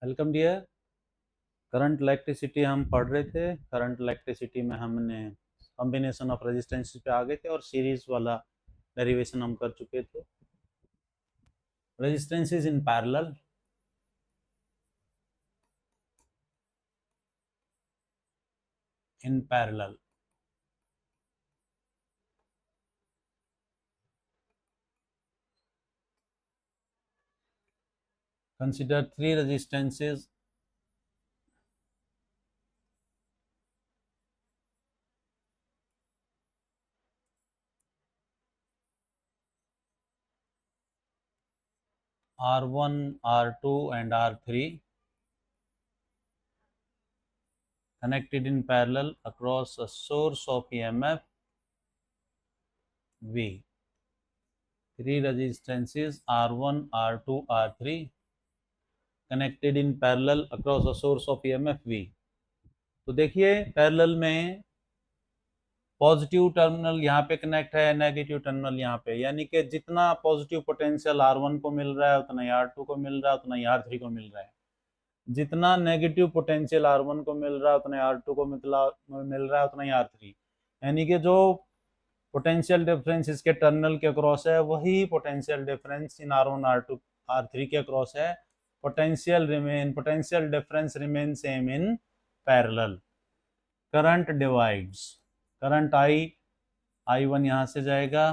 Welcome dear. Current electricity हम पढ़ रहे थे। करंट इलेक्ट्रिसिटी में हमने कॉम्बिनेशन ऑफ रेजिस्टेंस पे आ गए थे और सीरीज वाला डेरिवेशन हम कर चुके थे। Resistances in parallel, in parallel consider three resistances R1, R2 and R3 connected in parallel across a source of EMF V. Three resistances R1, R2, R3 connected in parallel across a source of EMF V. तो देखिए parallel में positive terminal यहाँ पे connect है, negative terminal यहाँ पे, यानी कि जितना पॉजिटिव पोटेंशियल R1 को मिल रहा है उतना ही R2 को मिल रहा है, उतना ही R3 को मिल रहा है। जितना नेगेटिव पोटेंशियल R1 को मिल रहा है उतना ही R2 को मिल रहा है, उतना ही R3। यानी कि जो पोटेंशियल डिफरेंस इसके टर्मिनल के अक्रॉस है वही potential difference in R1, R2, R3 के अक्रॉस है। Potential difference remain same in parallel. Current divides, current I1 यहाँ से जाएगा,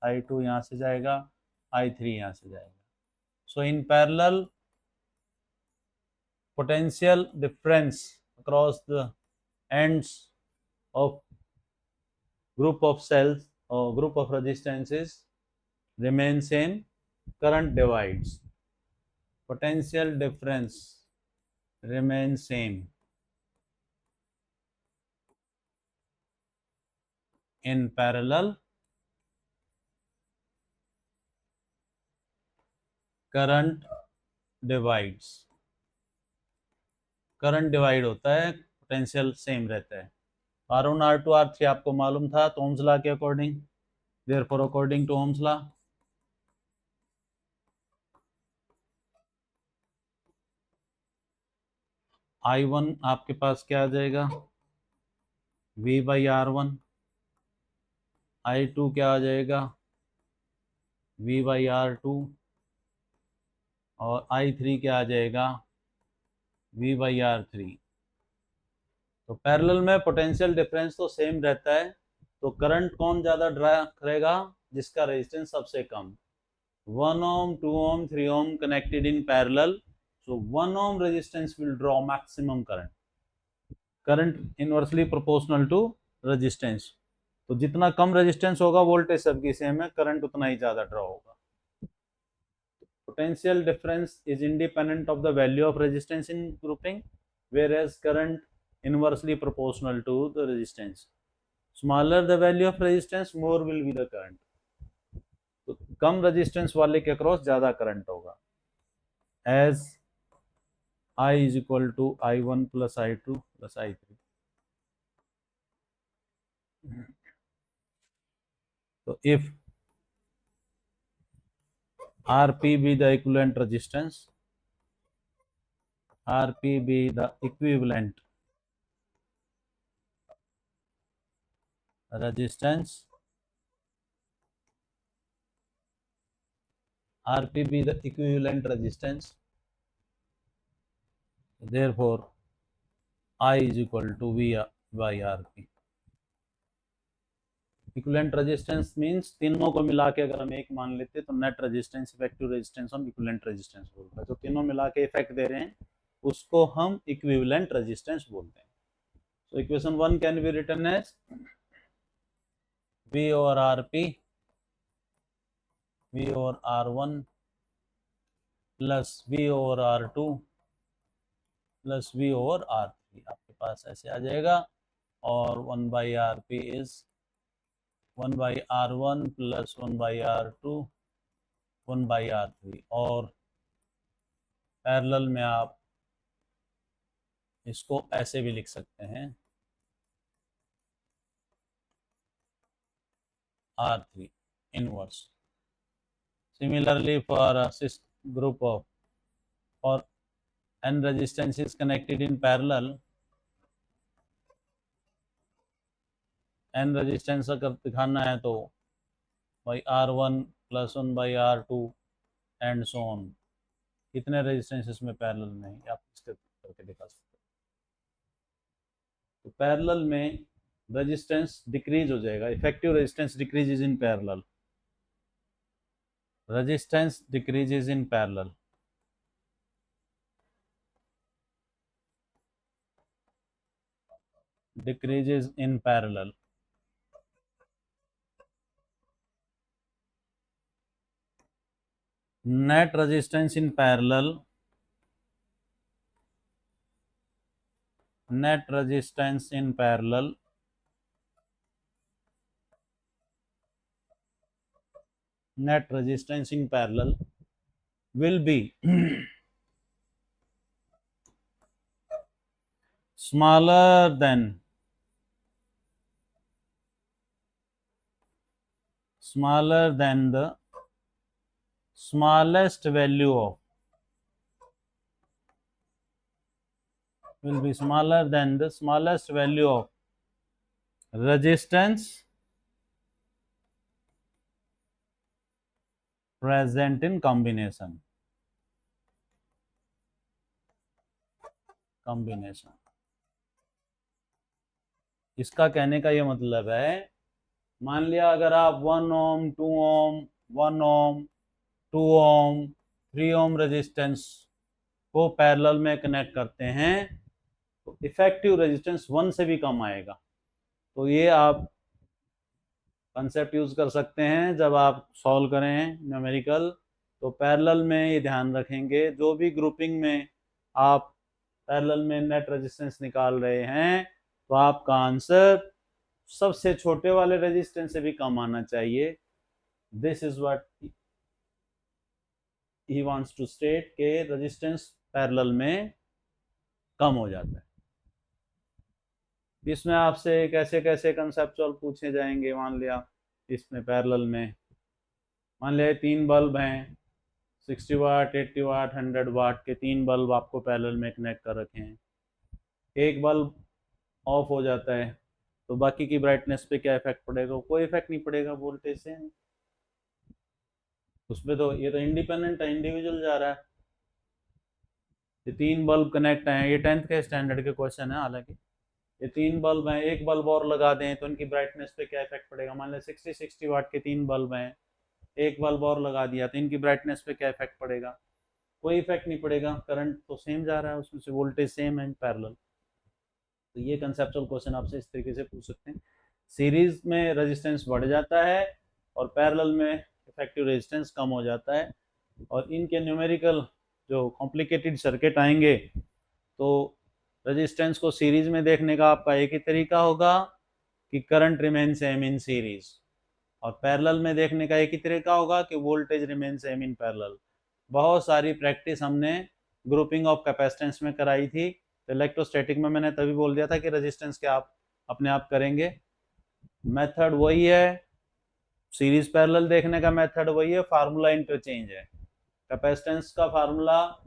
I2 यहाँ से जाएगा, I3 यहाँ से जाएगा। So in parallel potential difference across the ends of group of cells or group of resistances remain same. Current divides, potential difference remains same in parallel. Current divides, current divide होता है, potential same रहता है। R1, R2, R3 आपको मालूम था तो Ohm's law के according, therefore according to Ohm's law I1 आपके पास क्या आ जाएगा, V बाई R1। I2 क्या आ जाएगा, V बाई R2। और I3 क्या आ जाएगा, V बाई R3। तो पैरेलल में पोटेंशियल डिफरेंस तो सेम रहता है, तो करंट कौन ज़्यादा ड्रा करेगा, जिसका रेजिस्टेंस सबसे कम। 1 ohm, 2 ohm, 3 ohm connected in parallel, so 1 ohm resistance will draw maximum current. Current inversely proportional to resistance, तो जितना कम रेजिस्टेंस होगा वोल्टेज सबकी सेम है, करंट उतना ही ज़्यादा ड्रॉ होगा। Potential difference is independent of the value of resistance in grouping, whereas current inversely proportional to the resistance. Smaller the value of resistance, more will be the current. तो कम resistance वाले के cross ज्यादा current होगा। As I is equal to I1 plus I2 plus I3. So if Rp be the equivalent resistance, Rp be the equivalent resistance, Rp be the equivalent resistance, therefore I is equal to V by Rp. Equivalent resistance means तीनों को मिला के अगर हम एक मान लेते तो नेट रेजिस्टेंस, इफेक्टिव रेजिस्टेंस हम इक्विवेलेंट रेजिस्टेंस बोलते हैं। तो तीनों मिला के इफेक्ट दे रहे हैं उसको हम इक्विवेलेंट रेजिस्टेंस बोलते हैं। So equation 1 can be written as V over Rp, V over R1 plus V over R2 plus V over R3, आपके पास ऐसे आ जाएगा। और 1 by Rp is 1 by R1 plus 1 by R2 1 by R3। और parallel में आप इसको ऐसे भी लिख सकते हैं R3 inverse. Similarly for a group of or n resistance is connected in parallel, n resistance अगर दिखाना है तो by R1 plus 1 by R2 and so on, कितने रेजिस्टेंस इसमें पैरेलल में है आप इसके करके दिखा सकते हो। तो पैरेलल में रेजिस्टेंस डिक्रीज हो जाएगा, effective resistance decreases in parallel, resistance decreases in parallel. decreases in parallel. Net resistance in parallel, net resistance in parallel net resistance in parallel will be smaller than the smallest value of, will be smaller than the smallest value of resistance present in combination. इसका कहने का ये मतलब है, मान लिया अगर आप 1 ओम 2 ओम 1 ओम 2 ओम 3 ओम रेजिस्टेंस को पैरेलल में कनेक्ट करते हैं तो इफेक्टिव रेजिस्टेंस 1 से भी कम आएगा। तो ये आप कंसेप्ट यूज कर सकते हैं जब आप सॉल्व करें न्यूमेरिकल, तो पैरेलल में ये ध्यान रखेंगे, जो भी ग्रुपिंग में आप पैरेलल में नेट रेजिस्टेंस निकाल रहे हैं तो आपका आंसर सबसे छोटे वाले रेजिस्टेंस से भी कम आना चाहिए। This is what he wants to state के रेजिस्टेंस पैरेलल में कम हो जाता है। इसमें आपसे कैसे कैसे कंसेप्चुअल पूछे जाएंगे, मान लिया इसमें पैरेलल में मान लिया 3 बल्ब हैं, 60 वाट 80 वाट 100 वाट के 3 बल्ब आपको पैरेलल में कनेक्ट कर रखे हैं, एक बल्ब ऑफ हो जाता है तो बाकी की ब्राइटनेस पे क्या इफेक्ट पड़ेगा? कोई इफेक्ट नहीं पड़ेगा, वोल्टेज से उसमें तो ये तो इंडिपेंडेंट है, इंडिविजुअल जा रहा है। ये 3 बल्ब कनेक्ट हैं, ये 10th के स्टैंडर्ड के क्वेश्चन है, हालांकि ये 3 बल्ब हैं, एक बल्ब और लगा दें तो इनकी ब्राइटनेस पे क्या इफेक्ट पड़ेगा? मान लें 60 वाट के 3 बल्ब हैं, एक बल्ब और लगा दिया तो इनकी ब्राइटनेस पे क्या इफेक्ट पड़ेगा? कोई इफेक्ट नहीं पड़ेगा, करंट तो सेम जा रहा है उसमें से, वोल्टेज सेम है पैरेलल। तो ये कंसेप्चुअल क्वेश्चन आपसे इस तरीके से पूछ सकते हैं। सीरीज में रेजिस्टेंस बढ़ जाता है और पैरेलल में इफेक्टिव रेजिस्टेंस कम हो जाता है, और इनके न्यूमेरिकल जो कॉम्प्लिकेटेड सर्किट आएंगे तो रेजिस्टेंस को सीरीज में देखने का आपका एक ही तरीका होगा कि current remain same in series, और पैरेलल में देखने का एक ही तरीका होगा कि voltage remain same in parallel. बहुत सारी प्रैक्टिस हमने ग्रुपिंग ऑफ कैपेसिटेंस में कराई थी, तो इलेक्ट्रोस्टैटिक में मैंने तभी बोल दिया था कि रेजिस्टेंस के आप अपने आप करेंगे। मेथड वही है, सीरीज पैरेलल देखने का मेथड वही है, फार्मूला इंटरचेंज है। कैपेसिटेंस का फार्मूला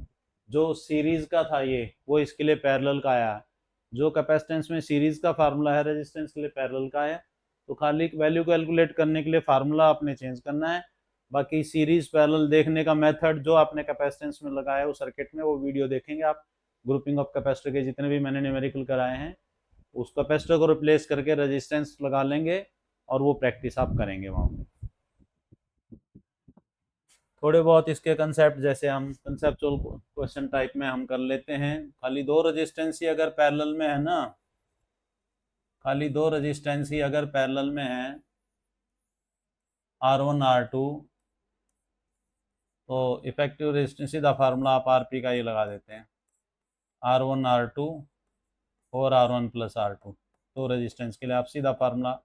जो सीरीज का था ये वो इसके लिए पैरेलल का आया, जो कैपेसिटेंस में सीरीज का फार्मूला है रेजिस्टेंस के लिए पैरेलल का है। तो खाली वैल्यू कैलकुलेट करने के लिए फार्मूला आपने चेंज करना है, बाकी सीरीज पैरेलल देखने का मेथड जो आपने कैपेसिटेंस में लगाया वो सर्किट में, वो वीडियो देखेंगे आप ग्रुपिंग ऑफ कैपेसिटर के जितने भी मैंने न्यूमेरिकल कराए हैं, उस कैपेसिटर को रिप्लेस करके रेजिस्टेंस लगा लेंगे और वो प्रैक्टिस आप करेंगे वहाँ पे। थोड़े बहुत इसके कंसेप्ट जैसे हम कंसेप्चुअल क्वेश्चन टाइप में हम कर लेते हैं। खाली 2 रेजिस्टेंस ही अगर पैरेलल में है ना, खाली 2 रेजिस्टेंस ही अगर पैरेलल में है R1 R2, तो इफेक्टिव रेजिस्टेंस सीधा फार्मूला आप RP का ही लगा देते हैं, R1 R2 और R1 प्लस R2। तो रेजिस्टेंस के लिए आप सीधा फार्मूला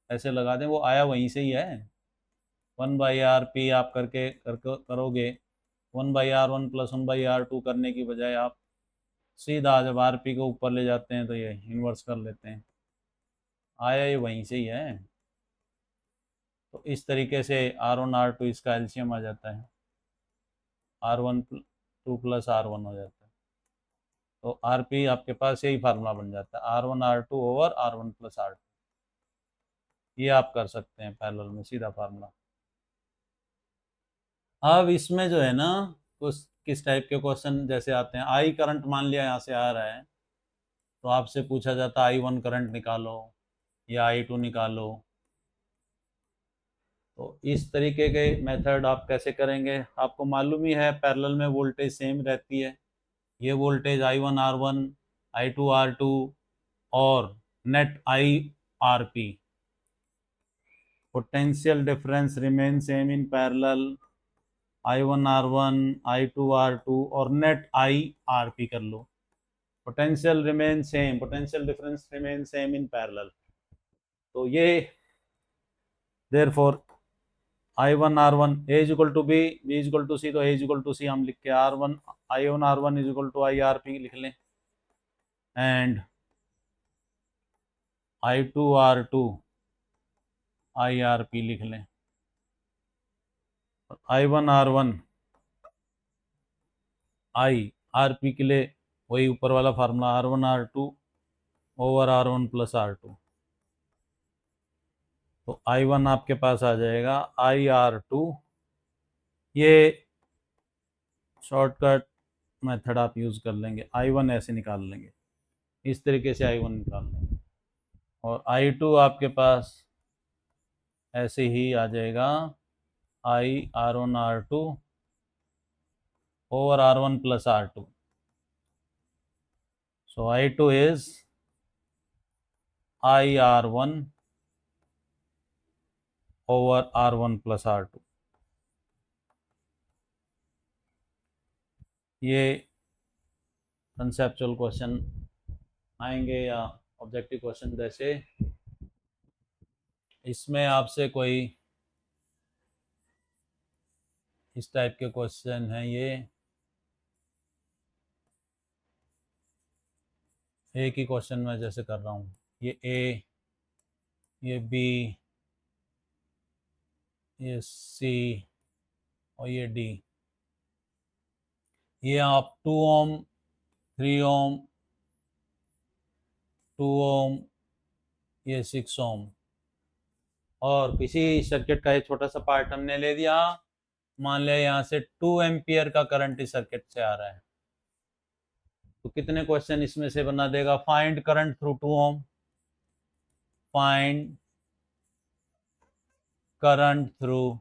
ऐसे लगा दें, वो आया वहीं से ही है। 1/RP आप करोगे 1/R1 प्लस 1/R2 करने की बजाय आप सीधा जब RP को ऊपर ले जाते हैं तो ये इन्वर्स कर लेते हैं, आया ये वहीं से ही है। तो इस तरीके से R1 R2 इसका एलसीएम आ जाता है, R1 2 प्लस R1 हो जाता है। तो आर पी आपके पास यही फार्मूला बन जाता है, R1 R2 over R1 plus R2। ये आप कर सकते हैं पैरेलल में सीधा फार्मूला। अब इसमें जो है ना, कुछ किस टाइप के क्वेश्चन जैसे आते हैं, आई करंट मान लिया यहाँ से आ रहा है, तो आपसे पूछा जाता है I1 करंट निकालो या I2 निकालो। तो इस तरीके के मेथड आप कैसे करेंगे, आपको मालूम ही है पैरेलल में वोल्टेज सेम रहती है। ये voltage I1 R1, I2 R2 और net IRP, potential difference remain same in parallel, I1 R1, I2 R2 और नेट IRP कर लो। Potential remain same, potential difference remain same in parallel. तो ये therefore I1 R1 A is equal to B, B is equal to C, तो A is equal to C हम लिख के R1 I1 R1 is equal to IRP लिख लें, and I2 R2 IRP लिख लें। I1 R1 IRP के लिए वही ऊपर वाला formula R1 R2 over R1 plus R2। तो I1 आपके पास आ जाएगा IR2, ये शॉर्टकट मेथड आप यूज़ कर लेंगे, I1 ऐसे निकाल लेंगे, इस तरीके से I1 निकाल लेंगे, और I2 आपके पास ऐसे ही आ जाएगा R1 R2 over R1 plus R2। So I2 is IR1 over R1 plus R2। ये कंसेप्चुअल क्वेश्चन आएंगे या ऑब्जेक्टिव क्वेश्चन, जैसे इसमें आपसे कोई इस टाइप के क्वेश्चन हैं, ये एक ही क्वेश्चन में जैसे कर रहा हूँ, ये A, ये B, ये C और ये D। ये आप 2 ओम, 3 ओम, 2 ओम, ये 6 ओम, और किसी सर्किट का एक छोटा सा पार्ट हमने ले दिया, मान लिया यहाँ से 2 एम्पियर का करंट इस सर्किट से आ रहा है, तो कितने क्वेश्चन इसमें से बना देगा, फाइंड करंट थ्रू 2 ओम, फाइंड करंट थ्रू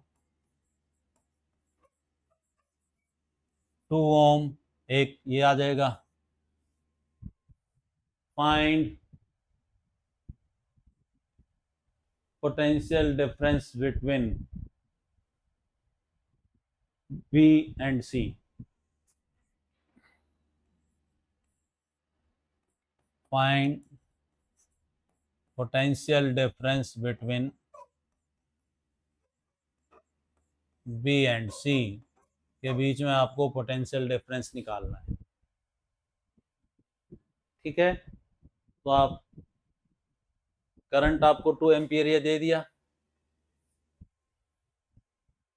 2 ओम, एक ये आ जाएगा, find potential difference between B and C, find potential difference between B and C के बीच में आपको पोटेंशियल डिफरेंस निकालना है। ठीक है, तो आप करंट आपको 2 एम्पियर ये दे दिया,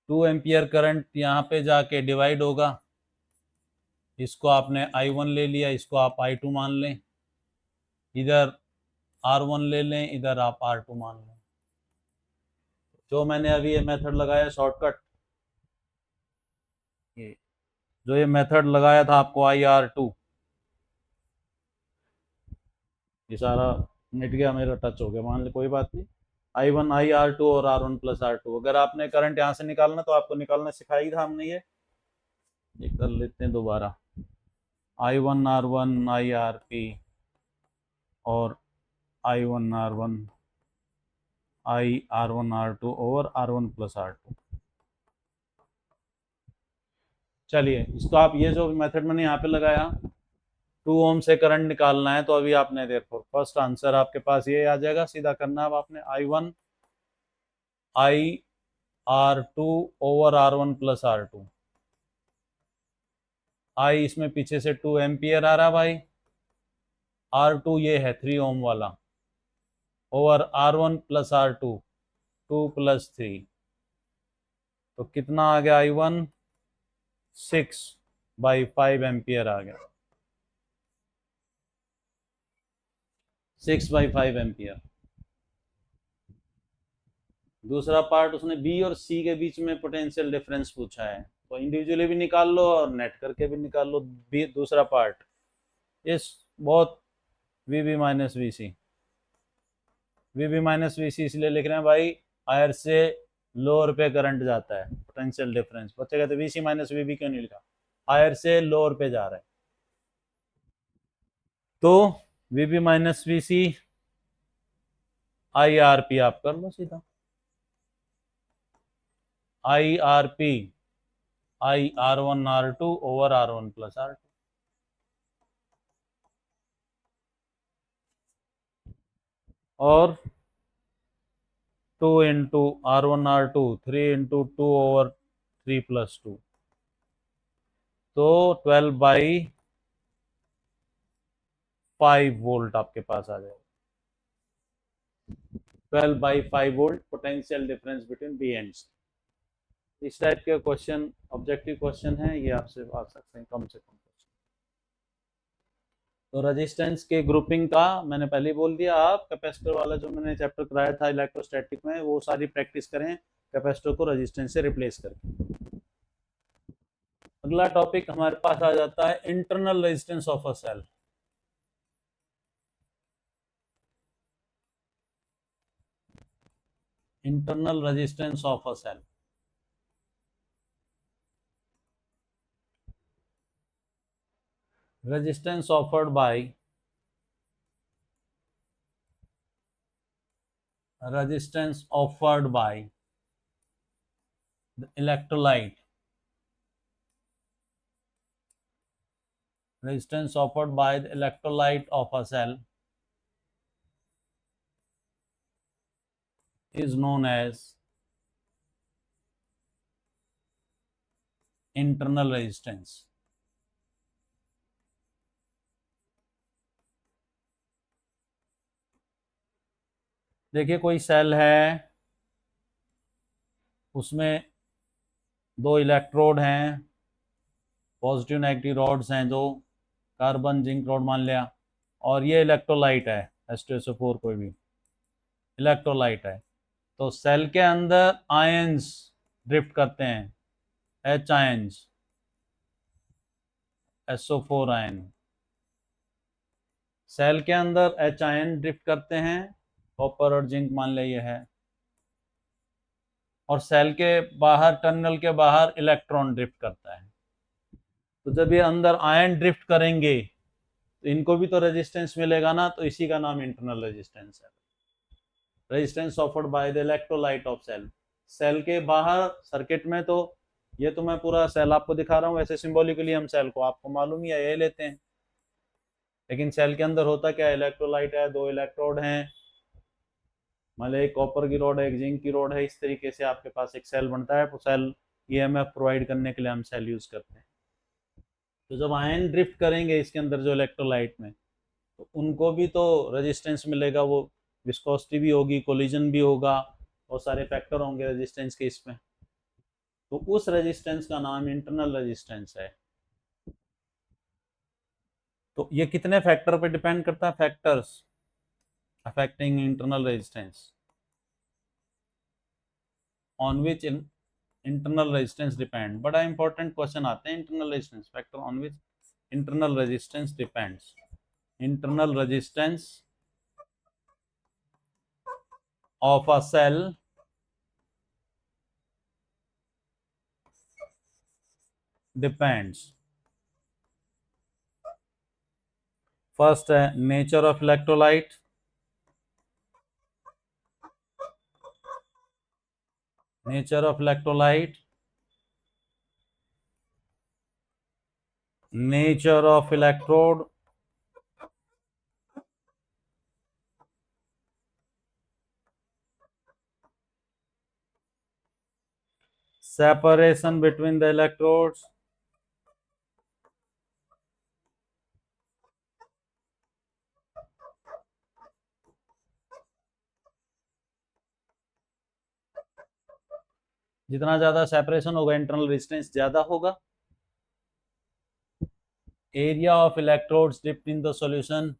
2 एम्पियर करंट यहाँ पे जाके डिवाइड होगा, इसको आपने I1 ले लिया, इसको आप I2 मान लें, इधर R1 ले लें, इधर आप R2 मान लें। जो मैंने अभी ये मेथड लगाया शॉर्टकट, ये जो ये मेथड लगाया था आपको IR2, ये सारा मिट गया, मेरा टच हो गया, मान ले कोई बात नहीं। I1 IR2 और R1 प्लस R2, अगर आपने करंट यहाँ से निकालना तो आपको निकालना सिखाई था हमने, ये कर लेते हैं दोबारा, I1 R1 IRP और I1 R1 R1 R2 over R1 plus R2। चलिए, इसको आप ये जो मेथड मैंने यहाँ पे लगाया, 2 ओम से करंट निकालना है, तो अभी आपने देखो फर्स्ट आंसर आपके पास ये आ जाएगा, सीधा करना है अब आपने, I1 IR2 over R1 plus R2। I इसमें पीछे से 2 एम्पियर आ रहा भाई, R2 ये है 3 ओम वाला, over R1 plus R2 2 plus 3, तो कितना आ गया, I1 6/5 एम्पियर आ गया। 6/5 एम्पियर। दूसरा पार्ट उसने बी और सी के बीच में पोटेंशियल डिफरेंस पूछा है, तो इंडिविजुअली भी निकाल लो और नेट करके भी निकाल लो। बी दूसरा पार्ट इस बहुत V B minus V C, V B minus V C इसलिए लिख रहे हैं भाई, हायर से लोअर पे करंट जाता है, पोटेंशियल डिफरेंस। बच्चे कहते V C minus V B क्यों नहीं लिखा, हायर से लोअर पे जा रहा है। तो V B minus V C I R P आप कर लो सीधा, I R P I R one R two over R one plus R two. और 2 into R one R two 3 into 2 over 3 plus 2, तो 12/5 वोल्ट आपके पास आ जाएगा। 12/5 volt potential difference between B and C. इस टाइप के question objective question है, ये आपसे आ सकते हैं कम से कम। तो रेजिस्टेंस के ग्रुपिंग का मैंने पहले बोल दिया, आप कैपेसिटर वाला जो मैंने चैप्टर कराया था इलेक्ट्रोस्टैटिक में, वो सारी प्रैक्टिस करें कैपेसिटर को रेजिस्टेंस से रिप्लेस करके। अगला टॉपिक हमारे पास आ जाता है internal resistance of a cell. Internal resistance of a cell. resistance offered by the electrolyte, resistance offered by the electrolyte of a cell is known as internal resistance. देखिए कोई cell है, उसमें दो इलेक्ट्रोड हैं, पॉजिटिव नेगेटिव रॉड्स हैं, दो carbon zinc rod मान लिया, और ये इलेक्ट्रोलाइट है H2SO4, कोई भी इलेक्ट्रोलाइट है। तो सेल के अंदर आयंस ड्रिफ्ट करते हैं, H ions, SO4 ion. Cell के अंदर H आयन ड्रिफ्ट करते हैं, कॉपर और जिंक मान ले ये है, और सेल के बाहर, टर्मिनल के बाहर इलेक्ट्रॉन ड्रिफ्ट करता है। तो जब ये अंदर आयन ड्रिफ्ट करेंगे तो इनको भी तो रेजिस्टेंस मिलेगा ना, तो इसी का नाम इंटरनल रेजिस्टेंस है। Resistance offered by the electrolyte of cell. Cell के बाहर सर्किट में, तो ये तो मैं पूरा सेल आपको दिखा रहा हूँ, वैसे सिंबॉलिकली हम सेल को, आपको मालूम ही है, ये लेते हैं। लेकिन सेल के अंदर होता क्या है, इलेक्ट्रोलाइट है, दो इलेक्ट्रोड हैं, मान लो एक कॉपर की रॉड है, एक जिंक की रॉड है, इस तरीके से आपके पास एक सेल बनता है। तो सेल ईएमएफ प्रोवाइड करने के लिए हम सेल यूज करते हैं। तो जब आयन ड्रिफ्ट करेंगे इसके अंदर जो इलेक्ट्रोलाइट में, तो उनको भी तो रेजिस्टेंस मिलेगा, वो विस्कोसिटी भी होगी, कोलिजन भी होगा, बहुत सारे फैक्टर होंगे रेजिस्टेंस के इसमें। तो उस रेजिस्टेंस का नाम इंटरनल रेजिस्टेंस है। तो ये कितने फैक्टर पे डिपेंड करता है, factors affecting internal resistance on which internal resistance depend. बड़ा इंपॉर्टेंट क्वेश्चन आते हैं, internal resistance factor on which internal resistance depends. Internal resistance of a cell depends, first nature of electrolyte, nature of electrolyte, nature of electrode, separation between the electrodes, जितना ज्यादा separation होगा internal resistance ज्यादा होगा। Area of electrodes dipped in the solution,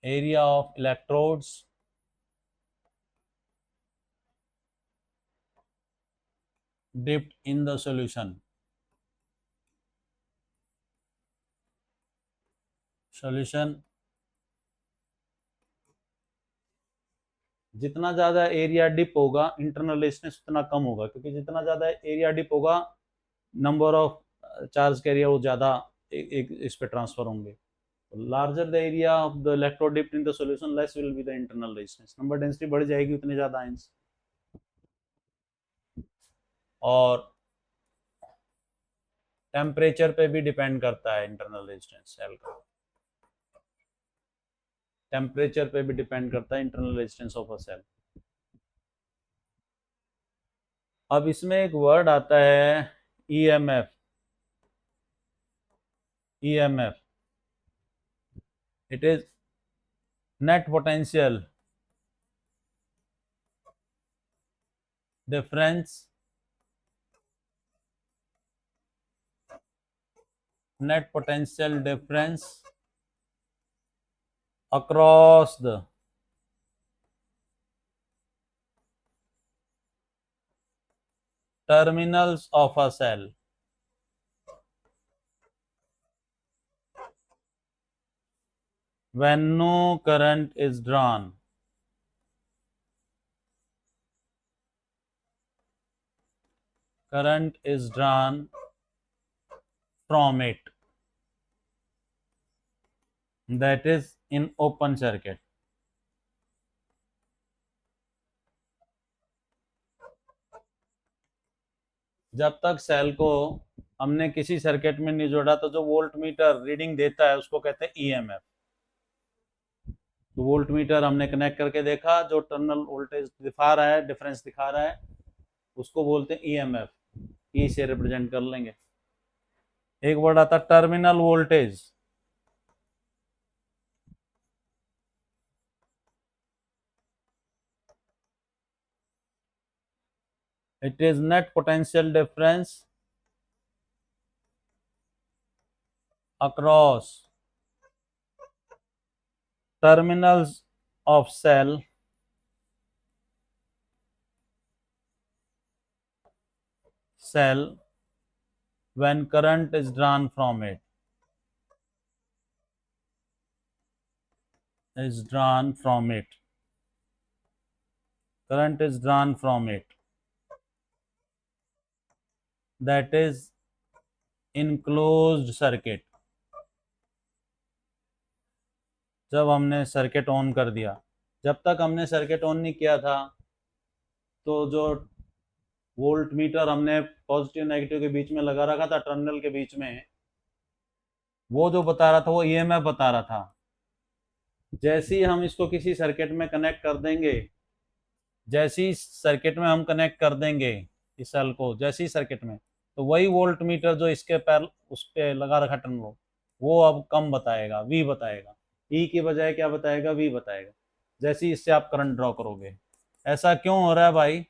area of electrodes dipped in the solution. Solution जितना ज़्यादा area dip होगा internal resistance उतना कम होगा, क्योंकि जितना ज़्यादा एरिया डिप होगा नंबर ऑफ चार्ज कैरियर वो ज़्यादा एक इस पे ट्रांसफर होंगे. Larger the area of the electrode dipped in the solution less will be the internal resistance. Number density बढ़ जाएगी उतने ज़्यादा आयंस. और टेम्परेचर पे भी डिपेंड करता है इंटरनल रेजिस्टेंस सेल का. टेम्परेचर पे भी डिपेंड करता है internal resistance of a cell. अब इसमें एक वर्ड आता है EMF. EMF it is net potential difference net potential difference across the terminals of a cell when no current is drawn. Current is drawn from it, that is in open circuit. जब तक cell को हमने किसी circuit में नहीं जोड़ा तो जो वोल्ट मीटर रीडिंग देता है उसको कहते हैं ईएमएफ. तो वोल्ट मीटर हमने कनेक्ट करके देखा, जो टर्मिनल वोल्टेज दिखा रहा है, डिफरेंस दिखा रहा है, उसको बोलते हैं ईएमएफ. ई से रिप्रेजेंट कर लेंगे. एक वर्ड आता terminal voltage. It is net potential difference across terminals of cell when current is drawn from it. Current is drawn from it. That is in closed circuit. जब हमने सर्किट ऑन कर दिया, जब तक हमने सर्किट ऑन नहीं किया था तो जो वोल्ट मीटर हमने पॉजिटिव नेगेटिव के बीच में लगा रखा था, टर्मिनल के बीच में, वो जो बता रहा था वो ईएमएफ बता रहा था. जैसे ही हम इसको किसी सर्किट में कनेक्ट कर देंगे, जैसी सर्किट में हम कनेक्ट कर देंगे इस सेल को, जैसी सर्किट में, तो वही वोल्ट मीटर जो इसके पैर उस पे लगा रखा टर्मिनल, वो अब कम बताएगा, वी बताएगा. ई की बजाय क्या बताएगा, वी बताएगा, जैसे ही इससे आप करंट ड्रॉ करोगे. ऐसा क्यों हो रहा है भाई?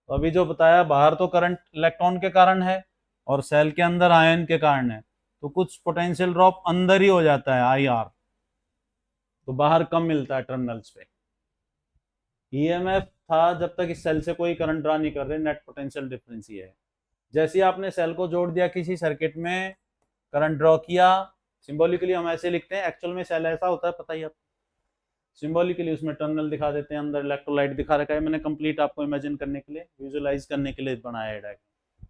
तो अभी जो बताया, बाहर तो करंट इलेक्ट्रॉन के कारण है और सेल के अंदर आयन के कारण है, तो कुछ पोटेंशियल ड्रॉप अंदर ही हो जाता है, आई आर, तो बाहर कम मिलता है टर्मिनल्स पे. ईएमएफ था जब तक इस सेल से कोई करंट ड्रा नहीं कर रहे, नेट पोटेंशियल डिफरेंस ये है. जैसे ही आपने सेल को जोड़ दिया किसी सर्किट में, करंट ड्रॉ किया, सिंबॉलिकली हम ऐसे लिखते हैं, एक्चुअल में सेल ऐसा होता है पता ही आप. सिंबॉलिकली उसमें टर्मिनल दिखा देते हैं, अंदर इलेक्ट्रोलाइट दिखा रखा है. मैंने कंप्लीट आपको इमेजिन करने के लिए, विजुअलाइज करने के लिए बनाया है डायग्राम.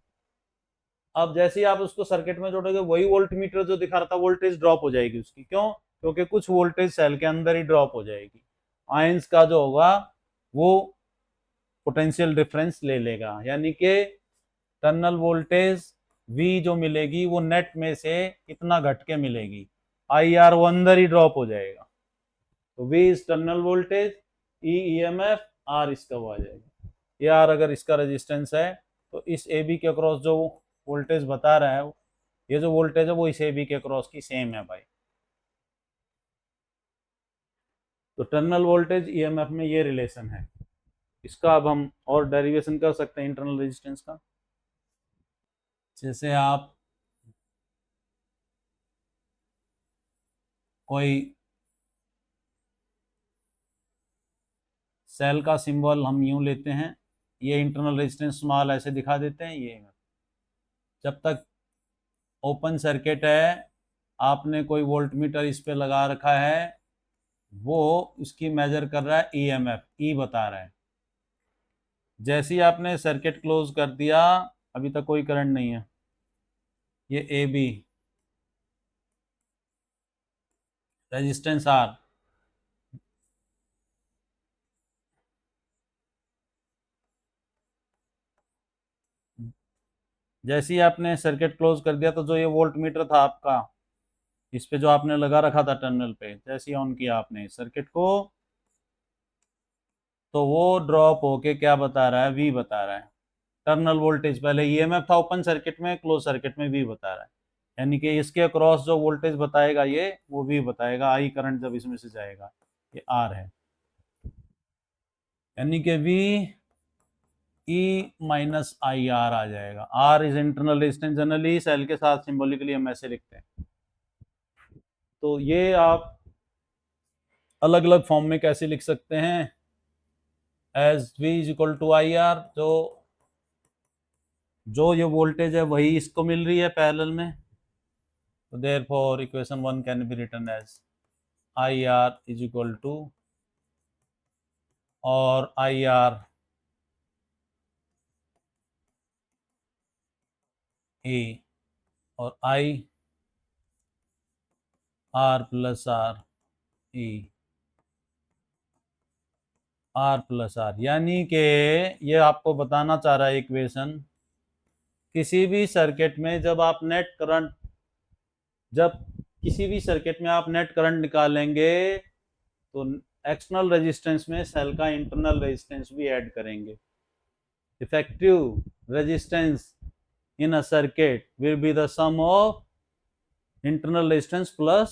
अब जैसे ही आप उसको सर्किट में जोड़ोगे, वही वोल्ट मीटर जो दिखा रहा था, वोल्टेज ड्रॉप हो जाएगी उसकी. क्यों? क्योंकि कुछ वोल्टेज सेल के अंदर ही ड्रॉप हो जाएगी. आयंस का जो होगा वो पोटेंशियल डिफरेंस ले लेगा, यानी कि टर्मिनल वोल्टेज V जो मिलेगी वो नेट में से इतना घट के मिलेगी, आई आर वो अंदर ही ड्रॉप हो जाएगा. तो V is terminal voltage, E EMF, R इसका वो आ जाएगा. ये R अगर इसका रेजिस्टेंस है तो इस AB के अक्रॉस जो वोल्टेज बता रहा है, ये जो वोल्टेज है वो इस AB के अक्रॉस की सेम है भाई. तो टर्मिनल वोल्टेज EMF में ये रिलेशन है. इसका अब हम और डेरिवेशन कर सकते हैं इंटरनल रेजिस्टेंस का. जैसे आप कोई सेल का सिंबल हम यूं लेते हैं, ये इंटरनल रेजिस्टेंस स्मॉल ऐसे दिखा देते हैं। ये जब तक ओपन सर्किट है, आपने कोई वोल्टमीटर इस पे लगा रखा है, वो इसकी मेजर कर रहा है ईएमएफ, ई बता रहा है। जैसे ही आपने सर्किट क्लोज कर दिया, अभी तक कोई करंट नहीं है, ये ए बी रेजिस्टेंस आर, जैसे ही आपने सर्किट क्लोज कर दिया तो जो ये वोल्ट मीटर था आपका, इस पे जो आपने लगा रखा था टर्मिनल पे, जैसे ही ऑन किया आपने सर्किट को, तो वो ड्रॉप होके क्या बता रहा है, वी बता रहा है। टर्मिनल वोल्टेज पहले ईएमएफ था ओपन सर्किट में, क्लोज सर्किट में वी बता रहा है। यानी कि इसके अक्रॉस जो वोल्टेज बताएगा ये, वो वी बताएगा। आई करंट जब इसमें से जाएगा, ये आर है, यानी कि V E minus I R आ जाएगा। R is internal resistance, generally cell के साथ सिंबॉलिकली हम ऐसे लिखते हैं। तो ये आप अलग अलग फॉर्म में कैसे लिख सकते हैं, as V is equal to I R, जो जो ये वोल्टेज है वही इसको मिल रही है पैरेलल में, तो therefore equation 1 can be written as I R is equal to, और आई आर ए और I R plus R E, R plus R, यानी कि ये आपको बताना चाह रहा है इक्वेशन, किसी भी सर्किट में जब आप नेट करंट, जब किसी भी सर्किट में आप नेट करंट निकालेंगे तो एक्सटर्नल रेजिस्टेंस में सेल का इंटरनल रेजिस्टेंस भी ऐड करेंगे। Effective resistance in a circuit will be the sum of internal resistance plus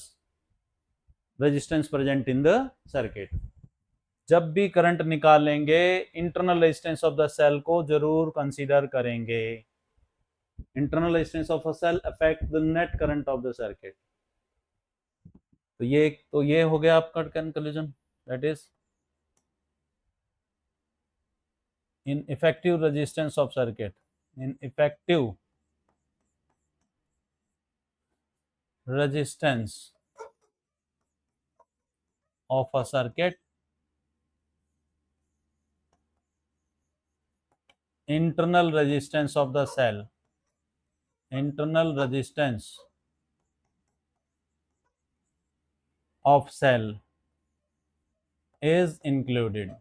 resistance present in the circuit। जब भी करंट निकालेंगे internal resistance of the cell को जरूर कंसीडर करेंगे। Internal resistance of a cell affect the net current of the circuit. तो ये हो गया आपका conclusion, that is in effective resistance of circuit, in effective resistance of a circuit, internal resistance of the cell, internal resistance of cell is included।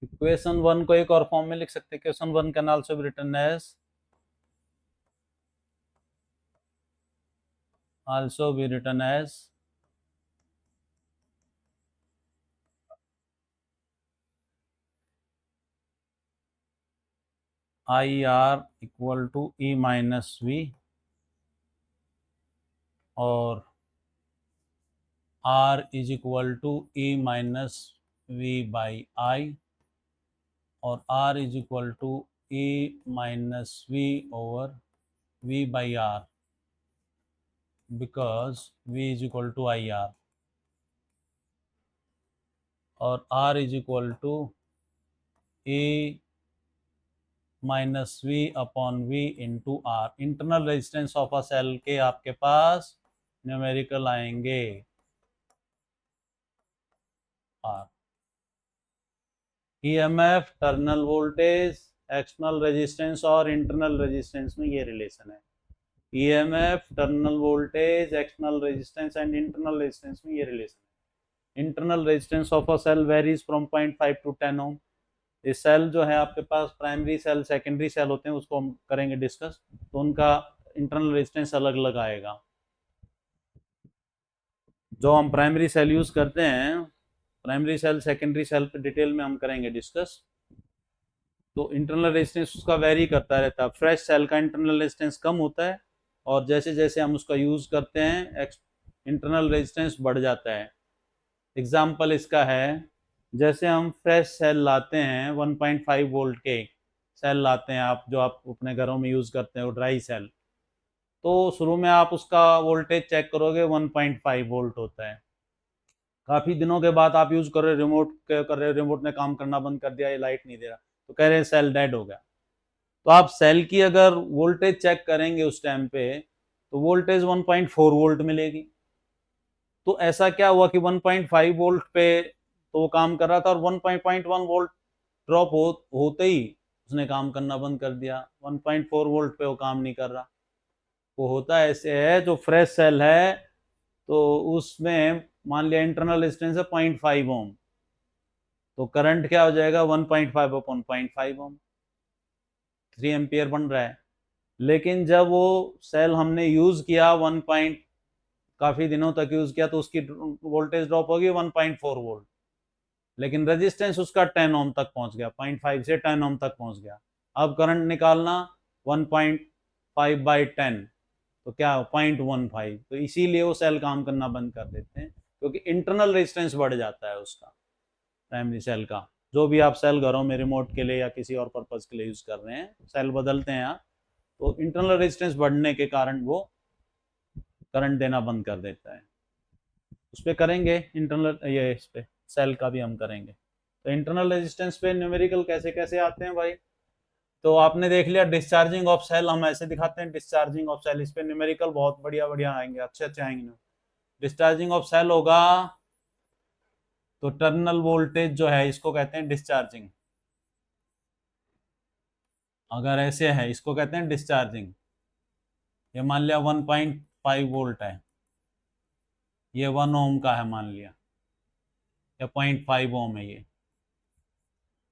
Equation 1 को एक और form में लिख सकते हैं, equation 1 can also be written as, also be written as IR equal to E minus V, और R is equal to E minus V by I, और R is equal to E minus V over V by R, because V is equal to IR, और R is equal to E minus V upon V into are. Internal resistance of a cell के आपके पास numerical आएंगे R. EMF, terminal voltage, external resistance और internal resistance में ये relation है। EMF, terminal voltage, external resistance and internal resistance में ये रिलेशन है। Internal resistance of a cell varies from 0.5 to 10 ohm. ये सेल जो है आपके पास, प्राइमरी सेल सेकेंडरी सेल होते हैं, उसको हम करेंगे डिस्कस, तो उनका इंटरनल रेजिस्टेंस अलग अलग आएगा। जो हम प्राइमरी सेल यूज करते हैं, प्राइमरी सेल सेकेंडरी सेल पे डिटेल में हम करेंगे डिस्कस। तो इंटरनल रेजिस्टेंस उसका वेरी करता रहता है। फ्रेश सेल का इंटरनल रेजिस्टेंस कम होता है, और जैसे जैसे हम उसका यूज करते हैं इंटरनल रेजिस्टेंस बढ़ जाता है। एग्जाम्पल इसका है, जैसे हम फ्रेश सेल लाते हैं 1.5 वोल्ट के सेल लाते हैं आप, जो आप अपने घरों में यूज करते हो ड्राई सेल, तो शुरू में आप उसका वोल्टेज चेक करोगे 1.5 वोल्ट होता है। काफी दिनों के बाद आप यूज कर रहे हो, कर रहे हो, रिमोट ने काम करना बंद कर दिया, ये लाइट नहीं दे रहा, तो कह रहे हैं सेल डेड हो गया। तो आप सेल की अगर वोल्टेज चेक करेंगे उस टाइम पे, तो वोल्टेज 1.4 वोल्ट मिलेगी। तो ऐसा क्या हुआ कि 1.5 वोल्ट पे तो वो काम कर रहा था, और 1.1 वोल्ट ड्रॉप होते ही उसने काम करना बंद कर दिया। 1.4 वोल्ट पे वो काम नहीं कर रहा। वो होता ऐसे है, जो फ्रेश सेल है तो उसमें मान लिया इंटरनल रेजिस्टेंस है 0.5 ओम, तो करंट क्या हो जाएगा 1.5 अपॉन 0.5 ओम, 3 एम्पियर बन रहा है। लेकिन जब वो सेल हमने यूज किया काफी दिनों तक यूज किया, तो उसकी वोल्टेज ड्रॉप होगी 1.4 वोल्ट, लेकिन रेजिस्टेंस उसका 10 ओम तक पहुंच गया, 0.5 से 10 ओम तक पहुंच गया। अब करंट निकालना 1.5/10, तो क्या 0.15, तो इसीलिए वो सेल काम करना बंद कर देते हैं, क्योंकि इंटरनल रेजिस्टेंस बढ़ जाता है उसका, प्राइमरी सेल का। जो भी आप सेल घरों में रिमोट के लिए या किसी और पर्पज के लिए यूज कर रहे हैं, सेल बदलते हैं आप, तो इंटरनल रेजिस्टेंस बढ़ने के कारण वो करंट देना बंद कर देता है। उस पर करेंगे इंटरनल, ये इस पे सेल का भी हम करेंगे। तो इंटरनल रेजिस्टेंस पे न्यूमेरिकल कैसे कैसे आते हैं भाई। तो आपने देख लिया डिस्चार्जिंग ऑफ सेल, हम ऐसे दिखाते हैं डिस्चार्जिंग ऑफ सेल, इस पे न्यूमेरिकल बहुत बढ़िया बढ़िया आएंगे, अच्छे अच्छे आएंगे। डिस्चार्जिंग ऑफ सेल होगा तो टर्मिनल वोल्टेज जो है इसको कहते हैं डिस्चार्जिंग। अगर ऐसे है इसको कहते हैं डिस्चार्जिंग। ये मान लिया 1.5 वोल्ट है, ये 1 ओम का है मान लिया, या 0.5 ओम है ये,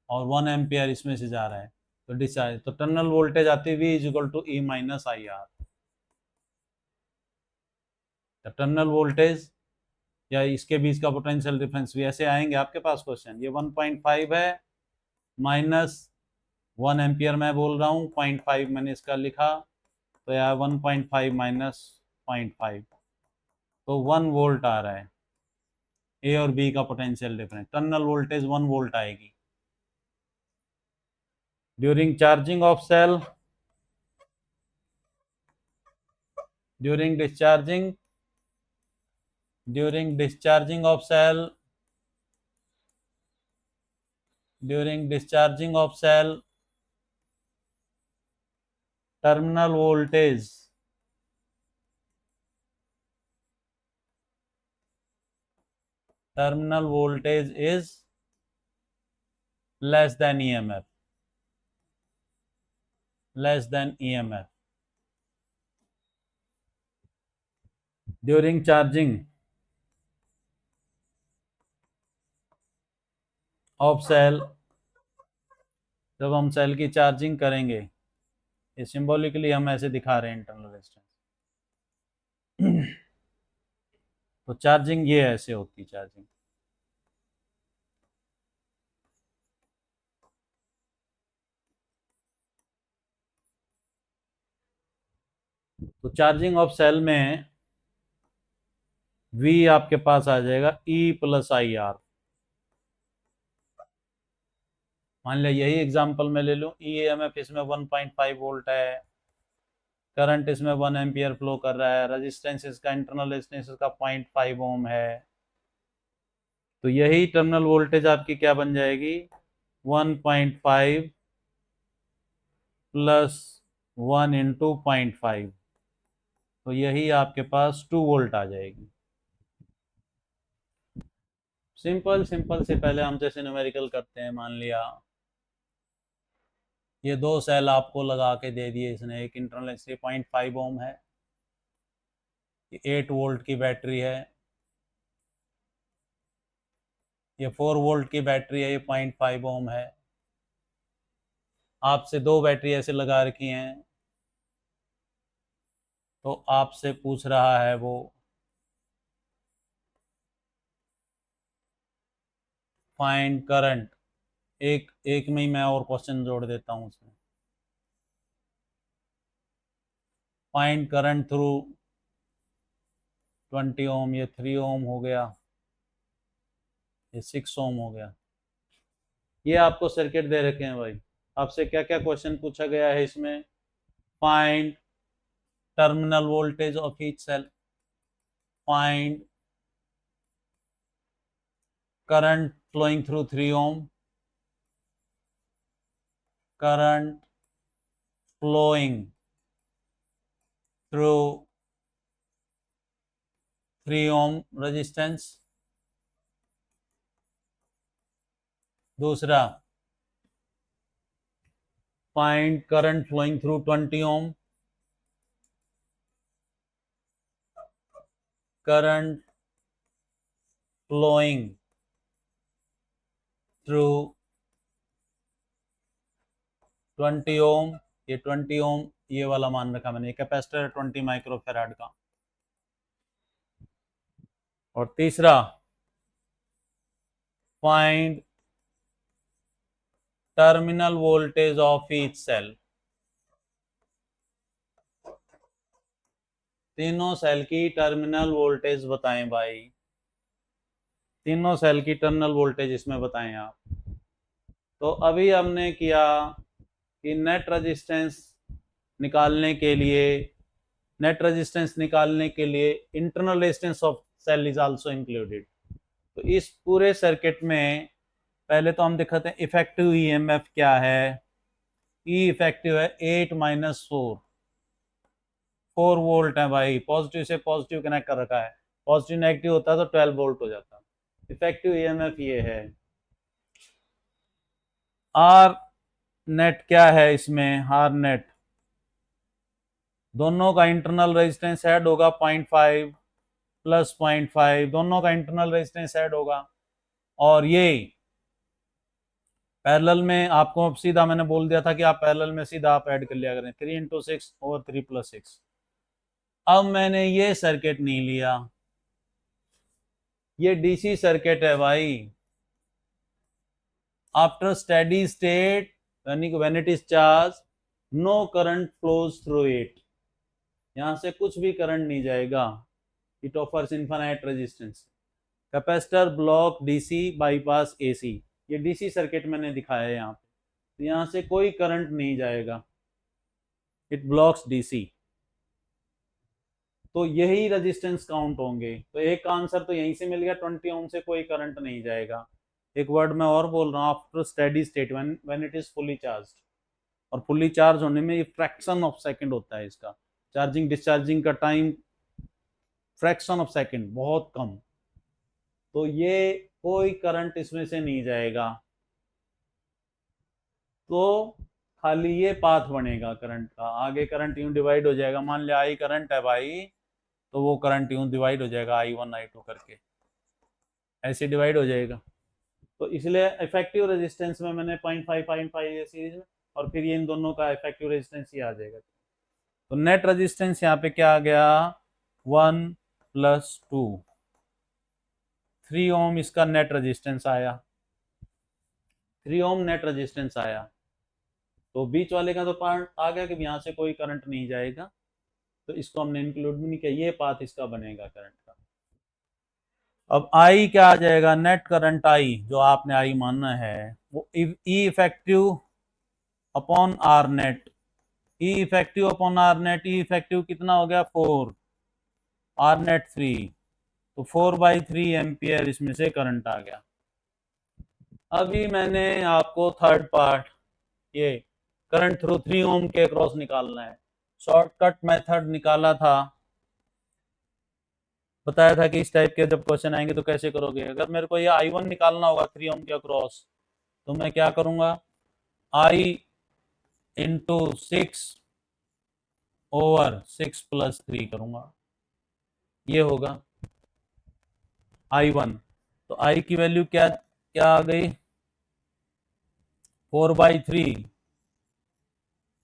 और 1 एम्पियर इसमें से जा रहा है, तो डिस्चार्ज, तो टर्मिनल वोल्टेज आती है V is to E minus I R. Terminal voltage या इसके बीच का पोटेंशियल डिफरेंस भी ऐसे आएंगे आपके पास क्वेश्चन। ये 1.5 है माइनस 1 एम्पियर मैं बोल रहा हूँ, 0.5 मैंने इसका लिखा, तो यार 1.5 माइनस 0.5, तो 1 वोल्ट आ रहा है। ए और बी का potential difference, terminal voltage 1 volt आएगी। During charging of cell, during discharging, during discharging of cell, during discharging of cell, terminal voltage is less than EMF, less than EMF. During charging of cell, जब हम cell की charging करेंगे, ये symbolically हम ऐसे दिखा रहे हैं इंटरनल रेजिस्टेंस, तो चार्जिंग ये ऐसे होती है चार्जिंग। तो चार्जिंग ऑफ सेल में V आपके पास आ जाएगा E प्लस आई आर। मान लिया यही एग्जांपल मैं ले लूं, EMF इसमें 1.5 वोल्ट है, करंट इसमें 1 एम्पियर फ्लो कर रहा है, रेजिस्टेंस इसका इंटरनल रेजिस्टेंस इसका 0.5 ओम है, तो यही टर्मिनल वोल्टेज आपकी क्या बन जाएगी 1.5 प्लस 1 इंटू 0.5, तो यही आपके पास 2 वोल्ट आ जाएगी। सिंपल सिंपल से पहले हम जैसे न्यूमेरिकल करते हैं, मान लिया ये दो सेल आपको लगा के दे दिए इसने, एक इंटरनल 0.5 ओम है, 8 वोल्ट की बैटरी है, ये 4 वोल्ट की बैटरी है, ये 0.5 ओम है। आपसे दो बैटरी ऐसे लगा रखी हैं, तो आपसे पूछ रहा है वो फाइंड करंट, एक एक में ही मैं और क्वेश्चन जोड़ देता हूँ उसमें, फाइंड करंट थ्रू 20 ओम, ये 3 ओम हो गया, ये 6 ओम हो गया। ये आपको सर्किट दे रखे हैं भाई, आपसे क्या क्या क्वेश्चन पूछा गया है इसमें, find terminal voltage of each cell, find current flowing through 3 ohm, current flowing through 3 ohm resistance. दूसरा, find current flowing through 20 ohm, current flowing through 20 ओम। ये 20 ओम ये वाला मान रखा मैंने, कैपेसिटर 20 माइक्रोफेराड का। और तीसरा, find terminal voltage of each cell. तीनों सेल की टर्मिनल वोल्टेज बताएं भाई, तीनों सेल की टर्मिनल वोल्टेज इसमें बताएं आप। तो अभी हमने किया कि नेट रेजिस्टेंस निकालने के लिए internal resistance of cell is also included. तो इस पूरे सर्किट में पहले तो हम दिखाते हैं इफेक्टिव ईएमएफ क्या है। ई इफेक्टिव है 8 माइनस 4 वोल्ट है भाई, पॉजिटिव से पॉजिटिव कनेक्ट कर रखा है, पॉजिटिव नेगेटिव होता है तो 12 वोल्ट हो जाता है। इफेक्टिव ईएमएफ ये है। आर नेट क्या है इसमें, आर नेट दोनों का इंटरनल रेजिस्टेंस ऐड होगा 0.5 प्लस 0.5, दोनों का इंटरनल रेजिस्टेंस ऐड होगा। और ये पैरेलल में आपको सीधा मैंने बोल दिया था कि आप पैरेलल में सीधा आप ऐड कर लिया करें, 3 इंटू 6 और 3 प्लस 6। अब मैंने ये सर्किट नहीं लिया, ये डीसी सर्किट है भाई। After steady state when it is charge, no current flows through it, यहां से कुछ भी करंट नहीं जाएगा। It offers infinite resistance. Capacitor block DC bypass AC, ये डीसी सर्किट मैंने दिखाया है यहाँ पे, तो यहाँ से कोई करंट नहीं जाएगा, इट ब्लॉक्स डीसी। तो यही रेजिस्टेंस काउंट होंगे। तो एक आंसर तो यहीं से मिल गया, 20 ओम से कोई करंट नहीं जाएगा। एक वर्ड मैं और बोल रहा हूँ, after steady state when it is fully charge. और फुली चार्ज होने में ये फ्रैक्शन ऑफ सेकंड होता है इसका, चार्जिंग डिस्चार्जिंग का टाइम फ्रैक्शन ऑफ सेकंड, बहुत कम। तो ये कोई करंट इसमें से नहीं जाएगा, तो खाली ये पाथ बनेगा करंट का। आगे करंट यूं डिवाइड हो जाएगा, मान लिया आई करंट है भाई, तो वो करंट यूं डिवाइड हो जाएगा I1 I2 करके, ऐसे डिवाइड हो जाएगा। तो इसलिए इफेक्टिव रेजिस्टेंस में मैंने 0.5 ये सीरीज में, और फिर ये इन दोनों का इफेक्टिव रेजिस्टेंस ही आ जाएगा। तो नेट रेजिस्टेंस यहाँ पे क्या आ गया, 1 प्लस 2, 3 ओम इसका नेट रेजिस्टेंस आया, 3 ओम नेट रेजिस्टेंस आया। तो बीच वाले का तो पार्ट आ गया कि यहाँ से कोई करंट नहीं जाएगा, तो इसको हमने इंक्लूड भी नहीं किया, ये पाथ इसका बनेगा करंट का। अब आई क्या आ जाएगा, नेट करंट आई जो आपने आई मानना है वो E effective upon R net, E effective upon R net. E effective कितना हो गया 4, आर नेट 3, तो 4/3 एम्पियर इसमें से करंट आ गया। अभी मैंने आपको थर्ड पार्ट, ये करंट थ्रू 3 ओम के क्रॉस निकालना है। शॉर्टकट मेथड निकाला था, बताया था कि इस टाइप के जब क्वेश्चन आएंगे तो कैसे करोगे। अगर मेरे को ये I1 निकालना होगा 3 ओम के अक्रॉस, तो मैं क्या करूंगा, I इंटू 6 ओवर 6 प्लस 3 करूंगा, ये होगा I1। तो I की वैल्यू क्या क्या आ गई, 4/3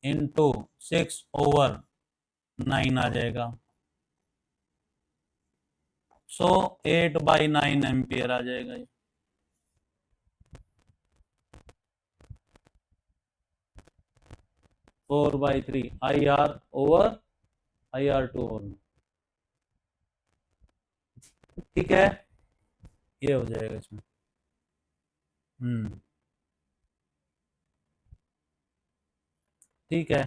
इंटू 6 ओवर 9 आ जाएगा। सो 8/9 एम्पियर आ जाएगा ये। 4/3 IR ओवर IR2 ओवर, ठीक है, ये हो जाएगा इसमें। ठीक है,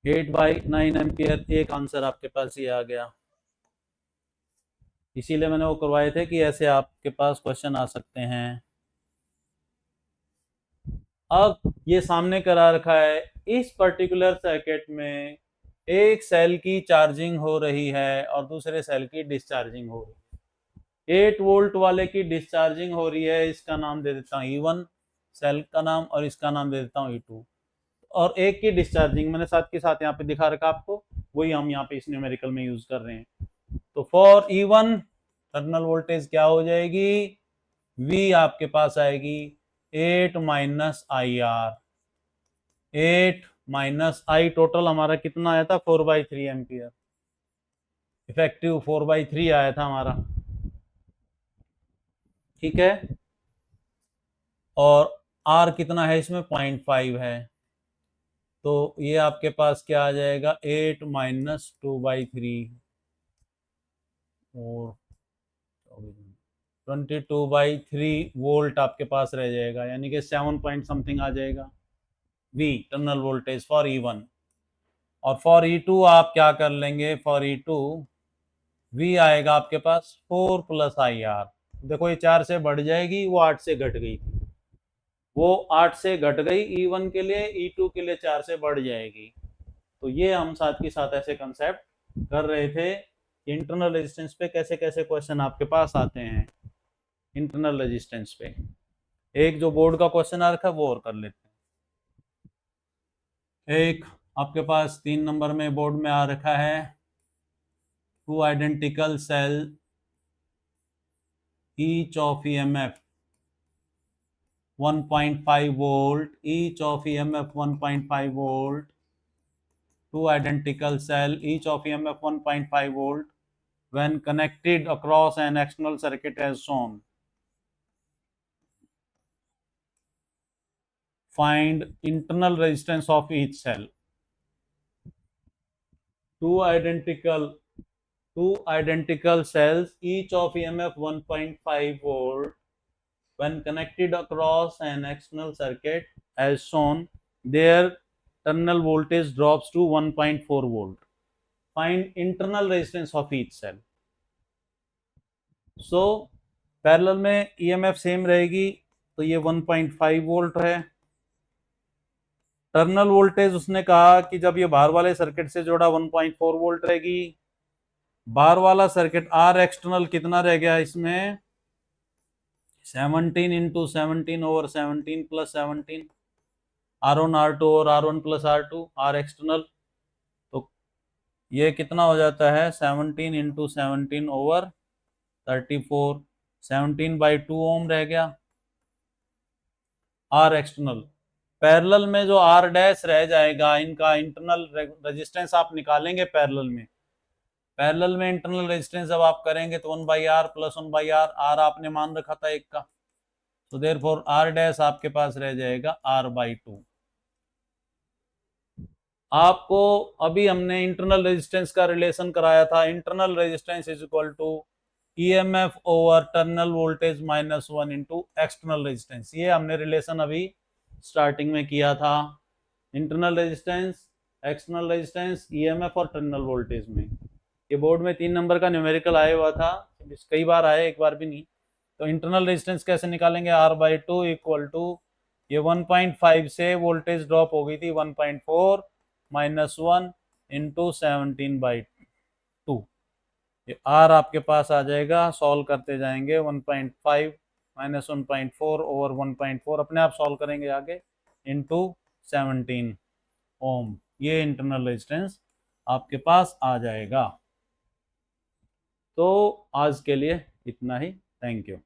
8/9 एम्पियर, एक आंसर आपके पास ये आ गया। इसीलिए मैंने वो करवाए थे कि ऐसे आपके पास क्वेश्चन आ सकते हैं। अब ये सामने करा रखा है, इस पर्टिकुलर सर्किट में एक सेल की चार्जिंग हो रही है और दूसरे सेल की डिस्चार्जिंग हो रही है। 8 वोल्ट वाले की डिस्चार्जिंग हो रही है, इसका नाम दे देता हूँ E1 सेल का नाम, और इसका नाम दे देता हूँ E2। और एक की डिस्चार्जिंग मैंने साथ के साथ यहाँ पे दिखा रखा आपको, वही हम यहाँ पे इस न्यूमेरिकल में यूज कर रहे हैं। तो फॉर E1 टर्मिनल वोल्टेज क्या हो जाएगी, V आपके पास आएगी 8 minus I are, 8 minus I, total हमारा कितना आया था 4/3 एम्पियर, इफेक्टिव 4/3 आया था हमारा, ठीक है। और आर कितना है इसमें 0.5 है, तो ये आपके पास क्या आ जाएगा 8 माइनस 2/3 और 22/3 वोल्ट आपके पास रह जाएगा, यानी कि 7 पॉइंट समथिंग आ जाएगा V terminal voltage for E1। और फॉर E2 आप क्या कर लेंगे, फॉर E2 V आएगा आपके पास 4 प्लस आई आर। देखो ये 4 से बढ़ जाएगी, वो 8 से घट गई थी, वो 8 से घट गई E1 के लिए, E2 के लिए 4 से बढ़ जाएगी। तो ये हम साथ के साथ ऐसे कंसेप्ट कर रहे थे, इंटरनल रेजिस्टेंस पे कैसे कैसे क्वेश्चन आपके पास आते हैं। इंटरनल रेजिस्टेंस पे एक जो बोर्ड का क्वेश्चन आ रखा है वो और कर लेते हैं। एक आपके पास 3 नंबर में बोर्ड में आ रखा है, two identical cell each of EMF 1.5 volt, each of EMF 1.5 volt, two identical cell each of EMF 1.5 volt when connected across an external circuit as shown. Find internal resistance of each cell. Two identical cells each of EMF 1.5 volt when connected across an external circuit as shown, their terminal voltage drops to 1.4 volt. Find internal resistance of each cell. So parallel में EMF same रहेगी, तो ये 1.5 volt है। Terminal voltage उसने कहा कि जब ये बाहर वाले सर्किट से जोड़ा 1.4 वोल्ट रहेगी। बाहर वाला सर्किट आर एक्सटर्नल कितना रह गया इसमें 17 into 17 over 17 plus 17, R1 R2 और R1 plus R2 are external, तो ये कितना हो जाता है 17 इंटू 17 ओवर 34, 17/2 ओम रह गया आर एक्सटर्नल। पैरेलल में जो आर डैश रह जाएगा, इनका इंटरनल रेजिस्टेंस आप निकालेंगे पैरेलल में। पैरेलल में इंटरनल रेजिस्टेंस जब आप करेंगे तो 1/r प्लस 1/r, आर आपने मान रखा था एक का, तो देयरफॉर आर डैश आपके पास रह जाएगा R/2। आपको अभी हमने इंटरनल रेजिस्टेंस का रिलेशन कराया था, internal resistance is equal to EMF over terminal voltage -1 into external resistance. ये हमने रिलेशन अभी स्टार्टिंग में किया था, internal resistance, external resistance, EMF और टर्मिनल वोल्टेज में। ये बोर्ड में 3 नंबर का न्यूमेरिकल आया हुआ था, कई बार आया, एक बार भी नहीं। तो इंटरनल रेजिस्टेंस कैसे निकालेंगे, R/2 इक्वल टू ये 1.5 से वोल्टेज ड्रॉप हो गई थी 1.4 -1 इंटू 17/2। ये R आपके पास आ जाएगा, सॉल्व करते जाएंगे 1.5 -1.4 ओवर 1.4 अपने आप सॉल्व करेंगे आगे इंटू 17 ओम। ये इंटरनल रेजिस्टेंस आपके पास आ जाएगा। तो आज के लिए इतना ही, थैंक यू।